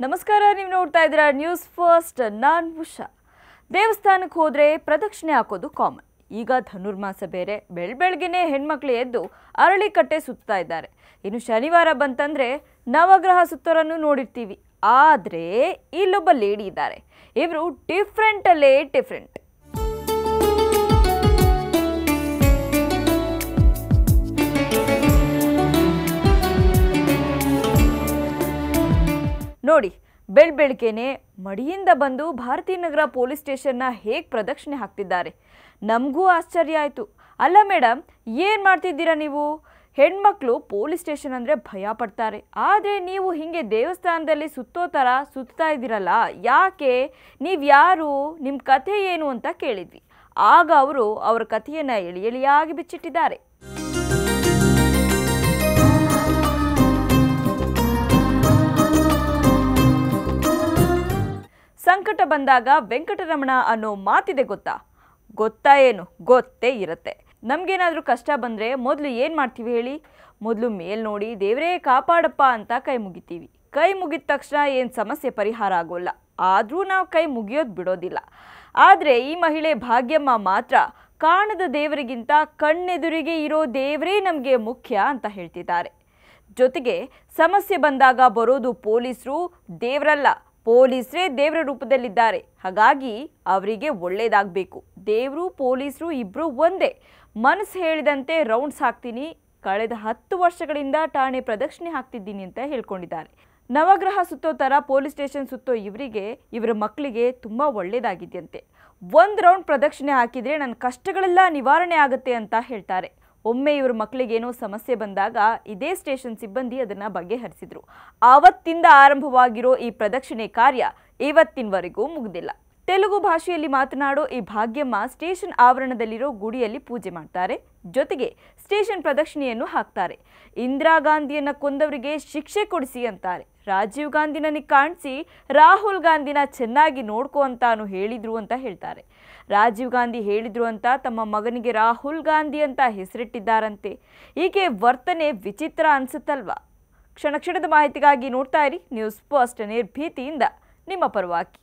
ನಮಸ್ಕಾರ, ನೀವು ನೋಡ್ತಾ ಇದ್ದೀರಾ ನ್ಯೂಸ್ ಫಸ್ಟ್. ನಾನು ಉಷಾ. ದೇವಸ್ಥಾನಕ್ಕೆ ಹೋದರೆ ಪ್ರದಕ್ಷಿಣೆ ಹಾಕೋದು ಕಾಮನ್. ಈಗ ಧನುರ್ಮಾಸ ಬೇರೆ. ಬೆಳಬೆಳಗ್ಗೆನೇ ಹೆಣ್ಮಕ್ಳು ಎದ್ದು ಅರಳಿಕಟ್ಟೆ ಸುತ್ತಾ ಇದ್ದಾರೆ. ಇನ್ನು ಶನಿವಾರ ಬಂತಂದ್ರೆ ನವಗ್ರಹ ಸುತ್ತೋರನ್ನು ನೋಡಿರ್ತೀವಿ. ಆದರೆ ಇಲ್ಲೊಬ್ಬ ಲೇಡಿ ಇದ್ದಾರೆ. ಇವರು ಡಿಫ್ರೆಂಟ್. ನೋಡಿ, ಬೆಳಬೆಳಗ್ಗೆನೆ ಮಡಿಯಿಂದ ಬಂದು ಭಾರತೀನಗರ ಪೊಲೀಸ್ ಸ್ಟೇಷನ್ನ ಹೇಗೆ ಪ್ರದಕ್ಷಿಣೆ ಹಾಕ್ತಿದ್ದಾರೆ. ನಮಗೂ ಆಶ್ಚರ್ಯ ಆಯಿತು. ಅಲ್ಲ ಮೇಡಮ್, ಏನು ಮಾಡ್ತಿದ್ದೀರಾ ನೀವು? ಹೆಣ್ಮಕ್ಳು ಪೊಲೀಸ್ ಸ್ಟೇಷನ್ ಅಂದರೆ ಭಯ ಪಡ್ತಾರೆ. ಆದರೆ ನೀವು ಹೀಗೆ ದೇವಸ್ಥಾನದಲ್ಲಿ ಸುತ್ತೋ ಥರ ಸುತ್ತಾ ಇದ್ದೀರಲ್ಲ, ಯಾಕೆ? ನೀವು ಯಾರು? ನಿಮ್ಮ ಕಥೆ ಏನು ಅಂತ ಕೇಳಿದ್ವಿ. ಆಗ ಅವರು ಅವರ ಕಥೆಯನ್ನು ಎಳಿಯಾಗಿ ಬಿಚ್ಚಿಟ್ಟಿದ್ದಾರೆ. ಸಂಕಟ ಬಂದಾಗ ವೆಂಕಟರಮಣ ಅನ್ನೋ ಮಾತಿದೆ ಗೊತ್ತಾ ಏನು? ಗೊತ್ತೇ ಇರುತ್ತೆ. ನಮಗೇನಾದರೂ ಕಷ್ಟ ಬಂದರೆ ಮೊದಲು ಏನು ಮಾಡ್ತೀವಿ ಹೇಳಿ? ಮೊದಲು ಮೇಲ್ ನೋಡಿ ದೇವರೇ ಕಾಪಾಡಪ್ಪ ಅಂತ ಕೈ ಮುಗಿತೀವಿ. ಕೈ ಮುಗಿದ ತಕ್ಷಣ ಏನು ಸಮಸ್ಯೆ ಪರಿಹಾರ ಆಗೋಲ್ಲ. ಆದರೂ ನಾವು ಕೈ ಮುಗಿಯೋದು ಬಿಡೋದಿಲ್ಲ. ಆದರೆ ಈ ಮಹಿಳೆ ಭಾಗ್ಯಮ್ಮ ಮಾತ್ರ ಕಾಣದ ದೇವರಿಗಿಂತ ಕಣ್ಣೆದುರಿಗೆ ಇರೋ ದೇವರೇ ನಮಗೆ ಮುಖ್ಯ ಅಂತ ಹೇಳ್ತಿದ್ದಾರೆ. ಜೊತೆಗೆ ಸಮಸ್ಯೆ ಬಂದಾಗ ಬರೋದು ಪೊಲೀಸರು, ದೇವರಲ್ಲ, ಪೊಲೀಸರೇ ದೇವರ ರೂಪದಲ್ಲಿದ್ದಾರೆ. ಹಾಗಾಗಿ ಅವರಿಗೆ ಒಳ್ಳೇದಾಗಬೇಕು. ದೇವರು ಪೊಲೀಸರು ಇಬ್ಬರು ಒಂದೇ. ಮನಸ್ಸು ಹೇಳಿದಂತೆ ರೌಂಡ್ಸ್ ಹಾಕ್ತೀನಿ, ಕಳೆದ 10 ವರ್ಷಗಳಿಂದ ಠಾಣೆ ಪ್ರದಕ್ಷಿಣೆ ಹಾಕ್ತಿದ್ದೀನಿ ಅಂತ ಹೇಳ್ಕೊಂಡಿದ್ದಾರೆ. ನವಗ್ರಹ ಸುತ್ತೋ ಥರ ಪೊಲೀಸ್ ಸ್ಟೇಷನ್ ಸುತ್ತೋ ಇವರ ಮಕ್ಕಳಿಗೆ ತುಂಬ ಒಳ್ಳೇದಾಗಿದೆಯಂತೆ. 1 ರೌಂಡ್ ಪ್ರದಕ್ಷಿಣೆ ಹಾಕಿದರೆ ನನ್ನ ಕಷ್ಟಗಳೆಲ್ಲ ನಿವಾರಣೆ ಆಗುತ್ತೆ ಅಂತ ಹೇಳ್ತಾರೆ. ಒಮ್ಮೆ ಇವರ ಮಕ್ಕಳಿಗೇನೋ ಸಮಸ್ಯೆ ಬಂದಾಗ ಇದೇ ಸ್ಟೇಷನ್ ಸಿಬ್ಬಂದಿ ಅದನ್ನು ಬಗೆಹರಿಸಿದ್ರು. ಆವತ್ತಿಂದ ಆರಂಭವಾಗಿರೋ ಈ ಪ್ರದಕ್ಷಿಣೆ ಕಾರ್ಯ ಇವತ್ತಿನವರೆಗೂ ಮುಗಿದಿಲ್ಲ. ತೆಲುಗು ಭಾಷೆಯಲ್ಲಿ ಮಾತನಾಡೋ ಈ ಭಾಗ್ಯಮ್ಮ ಸ್ಟೇಷನ್ ಆವರಣದಲ್ಲಿರೋ ಗುಡಿಯಲ್ಲಿ ಪೂಜೆ ಮಾಡ್ತಾರೆ. ಜೊತೆಗೆ ಸ್ಟೇಷನ್ ಪ್ರದಕ್ಷಿಣೆಯನ್ನು ಹಾಕ್ತಾರೆ. ಇಂದಿರಾ ಗಾಂಧಿಯನ್ನ ಕೊಂದವರಿಗೆ ಶಿಕ್ಷೆ ಕೊಡಿಸಿ ಅಂತಾರೆ. ರಾಜೀವ್ ಗಾಂಧಿನ ಕಾಣಿಸಿ ರಾಹುಲ್ ಗಾಂಧಿನ ಚೆನ್ನಾಗಿ ನೋಡ್ಕೋ ಅಂತಾನು ಹೇಳಿದ್ರು ಅಂತ ಹೇಳ್ತಾರೆ. ರಾಜೀವ್ ಗಾಂಧಿ ಹೇಳಿದ್ರು ಅಂತ ತಮ್ಮ ಮಗನಿಗೆ ರಾಹುಲ್ ಗಾಂಧಿ ಅಂತ ಹೆಸರಿಟ್ಟಿದ್ದಾರಂತೆ. ಹೀಗೆ ವರ್ತನೆ ವಿಚಿತ್ರ ಅನ್ಸುತ್ತಲ್ವಾ? ಕ್ಷಣದ ಮಾಹಿತಿಗಾಗಿ ನೋಡ್ತಾ ಇರಿ ನ್ಯೂಸ್ ಫಸ್ಟ್. ನಿರ್ಭೀತಿಯಿಂದ ನಿಮ್ಮ ಪರವಾಗಿ.